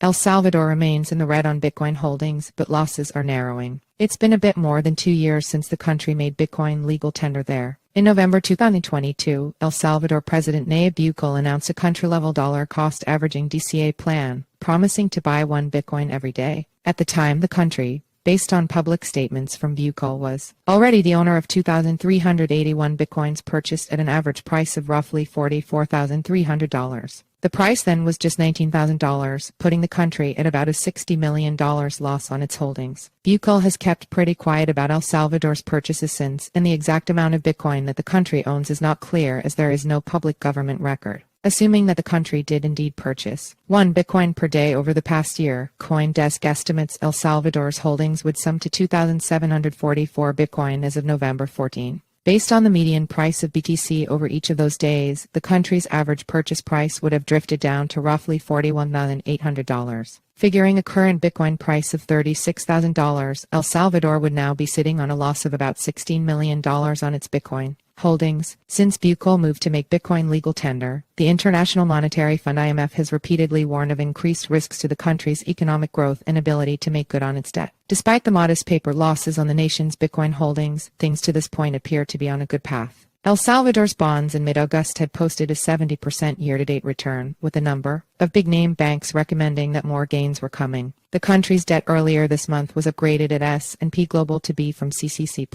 El Salvador remains in the red on Bitcoin holdings, but losses are narrowing. It's been a bit more than 2 years since the country made Bitcoin legal tender there. In November 2022, El Salvador President Nayib Bukele announced a country-level dollar-cost averaging DCA plan, promising to buy 1 Bitcoin every day. At the time, the country, based on public statements from Bukele, was already the owner of 2,381 Bitcoins purchased at an average price of roughly $44,300. The price then was just $19,000, putting the country at about a $60 million loss on its holdings. Bukele has kept pretty quiet about El Salvador's purchases since, and the exact amount of Bitcoin that the country owns is not clear as there is no public government record. Assuming that the country did indeed purchase 1 Bitcoin per day over the past year, CoinDesk estimates El Salvador's holdings would sum to 2,744 Bitcoin as of November 14. Based on the median price of BTC over each of those days, the country's average purchase price would have drifted down to roughly $41,800. Figuring a current Bitcoin price of $36,000, El Salvador would now be sitting on a loss of about $16 million on its Bitcoin holdings. Since Bukele moved to make Bitcoin legal tender, the International Monetary Fund (IMF) has repeatedly warned of increased risks to the country's economic growth and ability to make good on its debt. Despite the modest paper losses on the nation's Bitcoin holdings, things to this point appear to be on a good path. El Salvador's bonds in mid-August had posted a 70% year-to-date return, with a number of big-name banks recommending that more gains were coming. The country's debt earlier this month was upgraded at S&P Global to B from CCC+.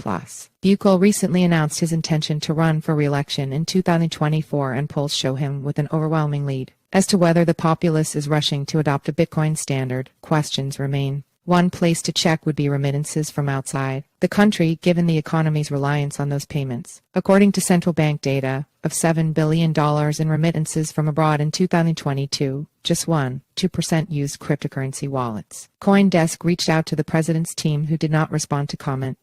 Bukele recently announced his intention to run for re-election in 2024, and polls show him with an overwhelming lead. As to whether the populace is rushing to adopt a Bitcoin standard, questions remain. One place to check would be remittances from outside the country, given the economy's reliance on those payments. According to central bank data, of $7 billion in remittances from abroad in 2022, just 2% used cryptocurrency wallets. CoinDesk reached out to the president's team, who did not respond to comment.